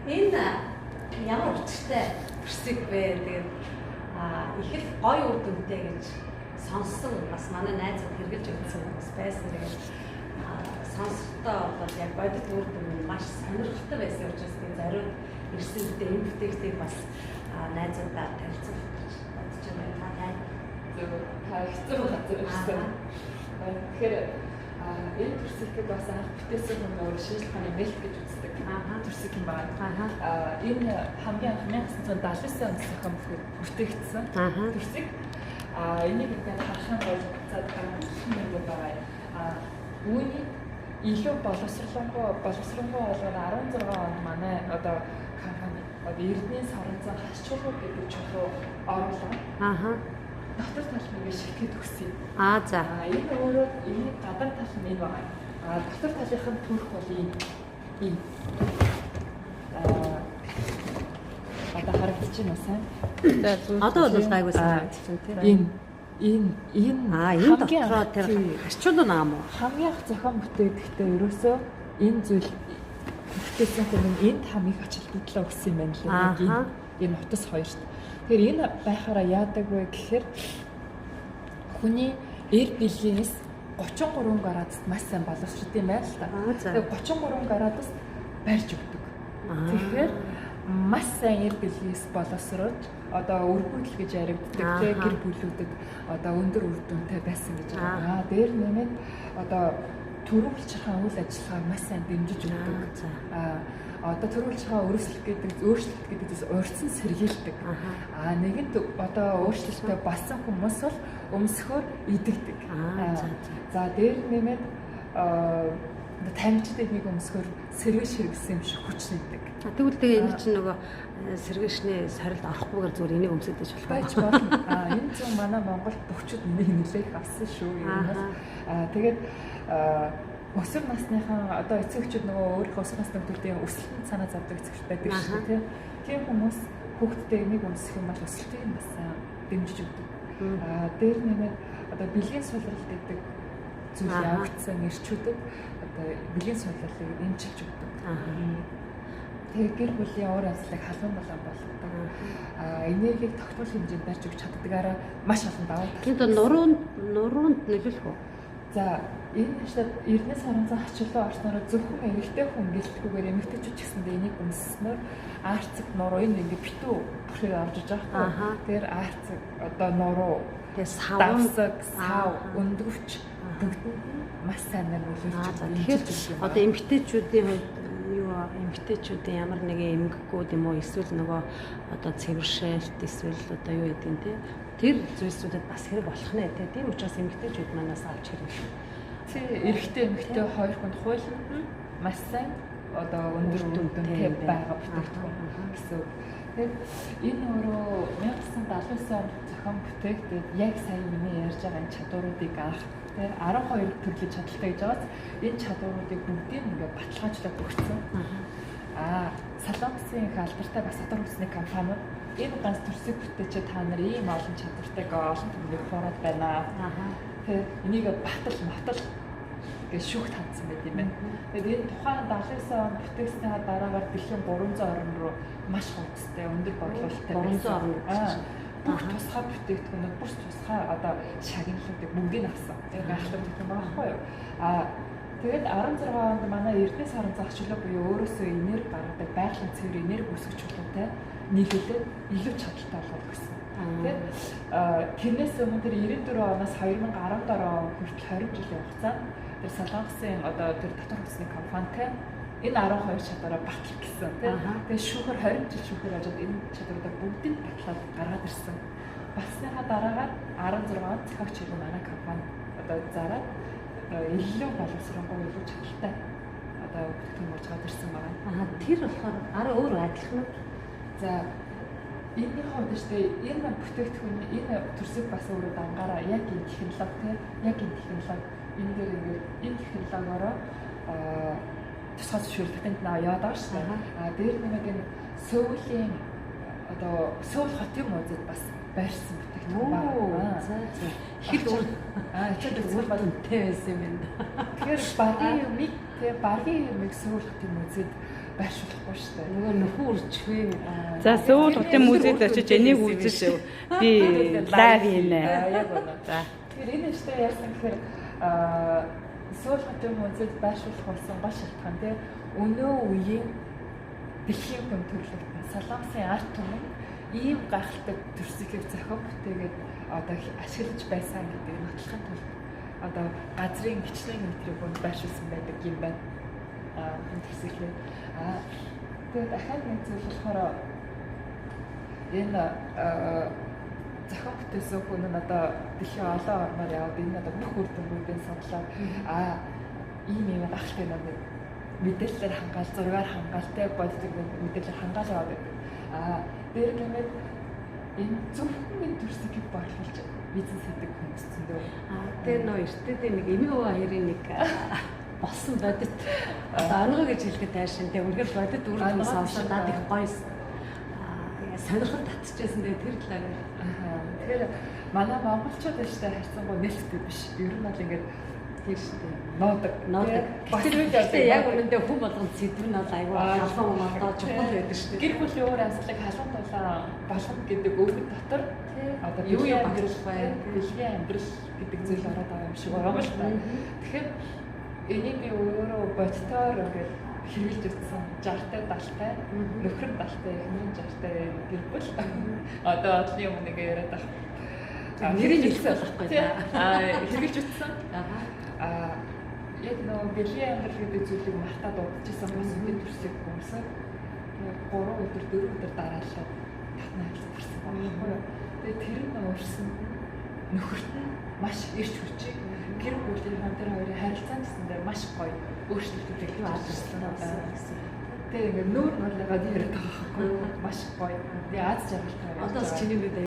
Энэ ямар учиртай хэсэг вэ? Тэгээд их л гоё үр дүнтэй гэж сонссон бас манай найзууд хэрэгжилж өгсөн бас байсан. Тэгээд сонсолтоо бол яг бодит үр дүн маш сонирхолтой байсан учраас би зариуд ирсэн үедээ энэ бүтээгтийг бас найзуудаа танилцуулж бодож байна. Та хэцүү газар ирсэн. Тэгэхээр энэ төрсөлтөд бас анх бүтээсэн хүн өөр шинжлэх ухааны мэлт гэж үздэг. Төрсөлт юм байна. Энэ хамгийн анх 1979 онд зохион бүтээгдсэн төрсөлт. Энийг ингээд харахад бол буцаад гаргасан байгаа. Үүний илүү боловсруулангуй болгоод 16 онд манай одоо компани Эрдэнэ соронзон хасчуулгууд гэдэг чухал оруулаа. Дотор тал нэгэ шитгэд өгсөн. За. Энэ өөрөө энэ гадар тал нь энэ байгаа. Дотор талынх нь төрх бол ийм. Одоо харагдаж байна уу сайн? Одоо бол гайгүй санагдчихсан тийм. Энэ дотроо тэр хашчул наам уу? Хамгийн их зохион бүтээхдээ ерөөсөө энэ зүйл бүтээсэн хүн энд хамгийн ачаалтдлаа өгсөн юм байна лээ. Энэ утас хоёрт. Тэгэхээр энэ байхаараа яадаг вэ гэхээр хүний эр бэлгээс 33 градуст маш сайн боловсрд юм байна л та. Тэгэхээр 33 градуст барьж өгдөг. Тэгэхээр маш сайн эр бэлгээс боловсрож одоо өргөдөл гэж яригддаг гэр бүлүүдэд одоо өндөр үр дүнтэй байсан гэж байгаа. Дээр нэмээд одоо төрөвлөчрийн үйл ажиллагааг маш сайн дэмжиж өгдөг. Одоо төрөвлөчрийн өөрчлөлт гэдэгээс урьдчилан сэргийлдэг. Нэгэнт одоо өөрчлөлттэй болсон хүмүүс бол өмсгөр идэгдэг. За дээр нэмээд тамирчдад нэг өмсгөр сэргэж хэрэгсэн юм шиг хүч нэгдэг. Тэгвэл тэгээ энэ чинь нөгөө сэргэшний сорилд орохгүйгээр зүгээр энийг өмсөж байж болох байна. Энэ зөв манай Монголд бөхчүүд энийг нэлээх авсан шүү. Тэгээд өсвөр насныхан одоо эцэг эхчүүд нөгөө өөрийнхөө өсвөр насны хүүхдүүдийн өсөлтөнд санаа зовдөг эцэг эхчүүд байдаг шүү дээ. Тийм хүмүүс хүүхдтэй энийг өмсөх юм бол өсөлтийг бас дэмжиж өгдөг. Дээр нэмээд одоо бэлгийн сулрал гэдэг зүйл явагдсан эрчүүдэд одоо бэлгийн сулралыг эмчилж өгдөг. Тэгээд гэр бүлийн уур амьсгалыг халуун балан болгодог. Энергийг тогтмол хэмжээнд барьж өгч чаддагаараа маш олон давуу тал. Тэнд нуруунд нөлөөлөх үү? За энэ шат Эрдэнэ соронзон хачлуу орсноор зөвхөн эмэгтэй хүн гэлтгүүгээр эмэгтэйчүүд ч гэсэндээ энийг өмсснөөр аарцэг нуруу энэ ингээд битүү бүрхээр орж иж байгаа. Тэгэхээр аарцэг одоо нуруу давсаг сав өндөвч бүгдэнд маш сайн нөлөөлж байгаа. Тэгэхээр одоо эмэгтэйчүүдийн хувьд эмэгтэйчүүдийн ямар нэгэн эмгэгүүд юм уу эсвэл нөгөө одоо цэвэршээлт эсвэл одоо юу гэдэг нь тэр зүйлсүүдэд бас хэрэг болох нэ тийм учраас эмэгтэйчүүд манаас авч хэрэглэв. Эрэгтэй эмэгтэй хоёр хүнд хууль маш сайн одоо өндөр үнэтэй байгаа бүтээгдэхүүн гэсэн. Тэгэхээр энэ өөрөө 1979 онд зохион бүтээгдээд яг сая миний ярьж байгаа энэ чадваруудыг анх 12 төрлийн чадaltaй гэж байгааз энэ чадваруудыг бүгдийг ингээд баталгаажлаад өгсөн. Солонгосын их алдартай бас садар хүсний компаниуд энэ ганц төрсийг бүтээч та нар ийм олон чадвартайг олон төрлийн хуураад байна. Тэгэхээр энийг батал гэж шүүхт хандсан байт юм байна. Тэгээд энэ тухайн 79 онд бүтээгдсэний дараагаар дэлхийн 300 орн руу маш хурцтай өндөр борлуулалттай 300 орн гэсэн. Бүх тусгай бүтээгдэхүүнүүд бүх тусгай одоо шагналуудыг бүгдийг авсан. Яг гайхалтай гэх юм байхгүй юу? Тэгээд 16 онд манай Эрдэнэ соронзон хачлуу буюу өөрөөсөө энерги гаргадаг байгалийн цэвэр энерги үүсгэж чуулгатай нийлүүлээд илүү чадaltaй болгох гэсэн. Тэгээд тэрнээс өмнө тэр 94 оноос 2017 он хүртэл 20 жилийн хугацаанд тэр Солонгосын одоо тэр дотор хүсний компанитай энэ 12 чадвараа батлах гэсэн. Тэгээд шүүхэр 20 жил шүүхэр ажид энэ чадваруудаа бүгдийг батлаад гаргаад ирсэн. Басныхаа дараагаар 16 онд цахагч хэрэг манай компани одоо зараад илүү боловсронгуй илүү чадaltaй одоо бүтээгдэхүүн болж ирсэн байгаа. Тэр болохоор арай өөр адилхан уу? За энэний хувьд ч энэ бүтээгдэхүүн энэ төрсөг бас өөрөө дангаараа яг энэ технологи яг энэ технологи энэ дээр ингээд энэ технологиороо тусгай зөвшөөрөл патент аваад байгаа шүү дээ. Дээр нэмээд энэ Сөүлийн одоо Сөүл хотын музейд бас байрсан бүтээгдэхүүн байна. Ихэд ичээд зөвхөн боломжтой байсан юм байна. Тэгэхээр багийн юмыг Сөүл хотын музейд байршуулахгүй шүү дээ. Нөгөө нөхөр үржихвээ. За Сөүл хотын музейд очиж энийг үзэж би лайвийнэ. Яг байна. За. Тэгэхээр энэ ихтэй яасан гэхээр Сөүл хотын музейд байршуулах болсон гол шалтгаан тийм өнөө үеийн дэлхийн хүн төрөлхтөн Солонгосын арт түмэн ийм гайхалтай төрсөлийг зохион бүтээгээд одоо ашиглаж байсан гэдэг нь баталгахын тулд одоо газрын гिचнээ метрийг бүнд байршуулсан байдаг юм байна. Энэ төрсөлийг тэгээд дахиад нэг зүйл болохоор энэ зохион бүтээсэн хүн нь одоо дэлхийн олон орноор яваад энэ одоо бүх үр дүнгуудыг сонглоод ийм юм гайхалтай нэг мэдээлэлээр хангаал, зургаар хангалттай боддог мэдээлэлээр хангаал яваад байдаг. Дээр нэмээд энэ зөвхөн төрсөлийг борлуулж бизнес хийдэг хүмүүс зөндөө. Тэр нөө эртдээ нэг эмээ хоёрын нэг болсон бодит онгоо гэж хэлэхэд тайшин тэг үнэхээр бодит үр дүн сонсоод над их гоё сонирхол татчихсан дээ тэр талаар. Тэгэхээр манай монголчууд ихтэй харьцангуй нээлттэй биш. Ер нь бол ингээд тийм шүү дээ. Нуудаг. Тэр яг үнэндээ хүн болгонд сэдв нь бол аюул халуун одоо чухал байдаг шүү дээ. Гэр бүлийн өөр асуудлыг халуун дулаан болгоно гэдэг үг дотор одоо юу бэлгийн амьдрал бай, бэлгийн амьдрал гэдэг зүйл ороод байгаа юм шиг байгаа юм л та. Тэгэхээр энийг би өөрөө бодтоор ингээд хэрэгжилж утсан 60-тай 70-тай нөхөр 70-тай эхнэр 60-тай гэр бүл одоо одлын юм нэг яриад байгаа. Нэрийг хэлсэн болохгүй да. Хэрэгжилж утсан. Яг нөө бэлгийн амьдрал гэдэг зүйлийг мартаад удажсэн бас үгүй төрсөг хүмүүсээ 3 өдөр 4 өдөр дараалал татна хэлсэн байхгүй юу. Тэгээд тэр нь өөрсөн нөхөрт нь маш ирч хүчийг гэр бүлийн хамтран хоёрын харилцаа гэсэндээ маш гоё өөрчлөлтүүдийг хийсэн гэсэн. Тэгээд ингээд нүүр нуулгаад яриад байгаа байхгүй юу. Маш гоё. Тэгээд аз жаргалтай. Одоо ч чиний бид